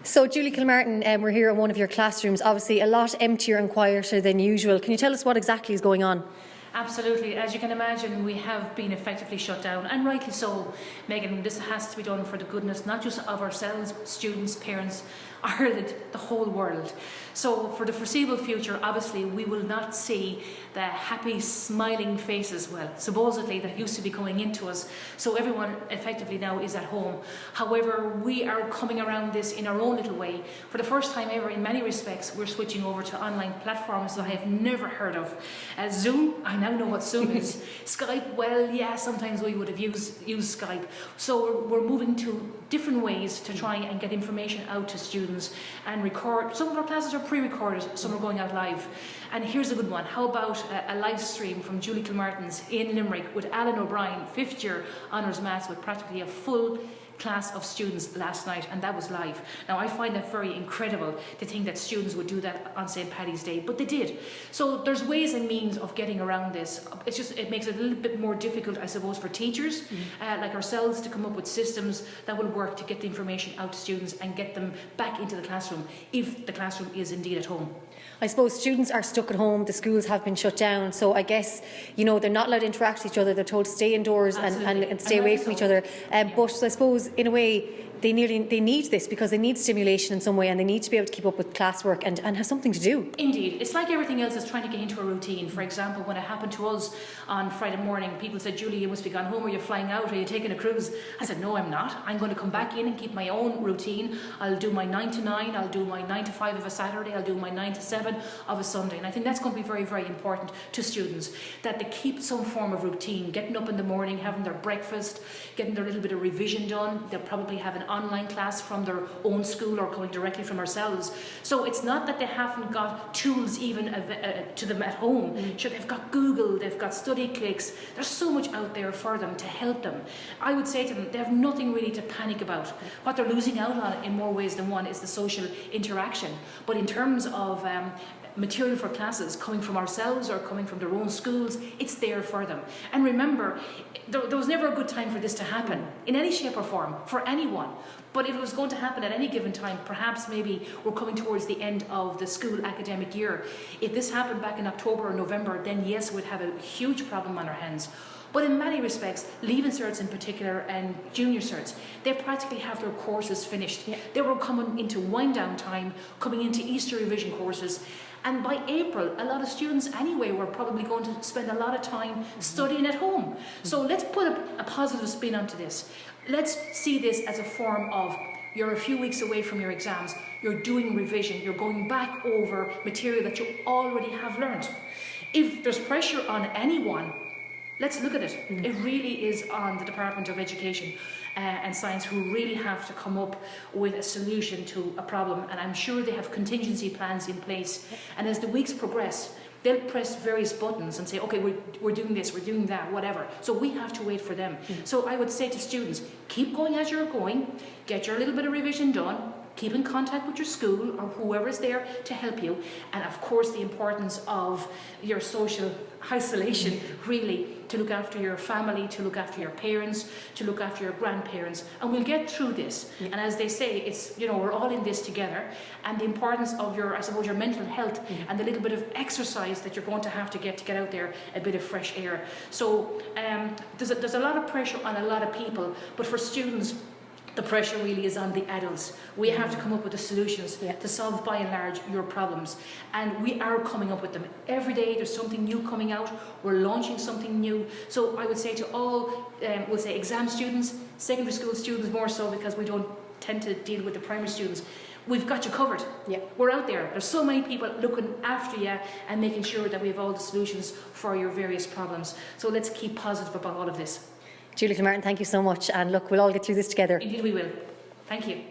So, Julie Kilmartin, we're here in one of your classrooms, obviously a lot emptier and quieter than usual. Can you tell us what exactly is going on? Absolutely. As you can imagine, we have been effectively shut down, and rightly so, Megan. This has to be done for the goodness, not just of ourselves, students, parents, Ireland, the whole world. So for the foreseeable future, obviously, we will not see the happy, smiling faces, well, supposedly, that used to be coming into us. So everyone effectively now is at home. However, we are coming around this in our own little way. For the first time ever, in many respects, we're switching over to online platforms that I have never heard of. Zoom, I now know what Zoom is. Skype, well, yeah, sometimes we would have used Skype. So we're moving to different ways to try and get information out to students and record. Some of our classes are pre-recorded, some are going out live. And here's a good one. How about a live stream from Julie Kilmartin's in Limerick with Alan O'Brien, 5th year honours maths, with practically a full class of students last night, and that was live. Now, I find that very incredible to think that students would do that on St. Paddy's Day, but they did. So there's ways and means of getting around this. It makes it a little bit more difficult, I suppose, for teachers like ourselves to come up with systems that will work to get the information out to students and get them back into the classroom, if the classroom is indeed at home. I suppose students are stuck at home, the schools have been shut down, so I guess, they're not allowed to interact with each other, they're told to stay indoors and stay away from each other. But I suppose, in a way, they need this because they need stimulation in some way, and they need to be able to keep up with classwork and have something to do. Indeed. It's like everything else is trying to get into a routine. For example, when it happened to us on Friday morning, people said, Julie, you must be gone home. Are you flying out? Are you taking a cruise? I said, no, I'm not. I'm going to come back in and keep my own routine. I'll do my 9 to 9. I'll do my 9 to 5 of a Saturday. I'll do my 9 to 7 of a Sunday. And I think that's going to be very, very important to students, that they keep some form of routine, getting up in the morning, having their breakfast, getting their little bit of revision done. They'll probably have an online class from their own school or coming directly from ourselves. So it's not that they haven't got tools even to them at home. Sure, they've got Google, they've got StudyClicks. There's so much out there for them to help them. I would say to them, they have nothing really to panic about. What they're losing out on in more ways than one is the social interaction. But in terms of material for classes coming from ourselves or coming from their own schools, it's there for them. And remember, there was never a good time for this to happen in any shape or form for anyone. But if it was going to happen at any given time, perhaps maybe we're coming towards the end of the school academic year. If this happened back in October or November, then yes, we'd have a huge problem on our hands. But in many respects, Leaving Certs in particular and Junior Certs, they practically have their courses finished. Yeah. They were coming into wind-down time, coming into Easter revision courses. And by April, a lot of students anyway were probably going to spend a lot of time studying at home. So let's put a positive spin onto this. Let's see this as a form of, you're a few weeks away from your exams, you're doing revision, you're going back over material that you already have learned. If there's pressure on anyone, let's look at it. It really is on the Department of Education and Science, who really have to come up with a solution to a problem. And I'm sure they have contingency plans in place. And as the weeks progress, they'll press various buttons and say, okay, we're doing this, we're doing that, whatever. So we have to wait for them. So I would say to students, keep going as you're going, get your little bit of revision done, keep in contact with your school or whoever is there to help you. And of course, the importance of your social isolation, really, to look after your family, to look after your parents, to look after your grandparents. And we'll get through this. And as they say, it's, we're all in this together. And the importance of your mental health and the little bit of exercise that you're going to have to get out there, a bit of fresh air. So there's a lot of pressure on a lot of people, but for students, the pressure really is on the adults. We have to come up with the solutions to solve, by and large, your problems. And we are coming up with them. Every day there's something new coming out. We're launching something new. So I would say to all, we'll say exam students, secondary school students more so, because we don't tend to deal with the primary students, we've got you covered. Yeah. We're out there. There's so many people looking after you and making sure that we have all the solutions for your various problems. So let's keep positive about all of this. Julie Kilmartin, thank you so much. And look, we'll all get through this together. Indeed we will. Thank you.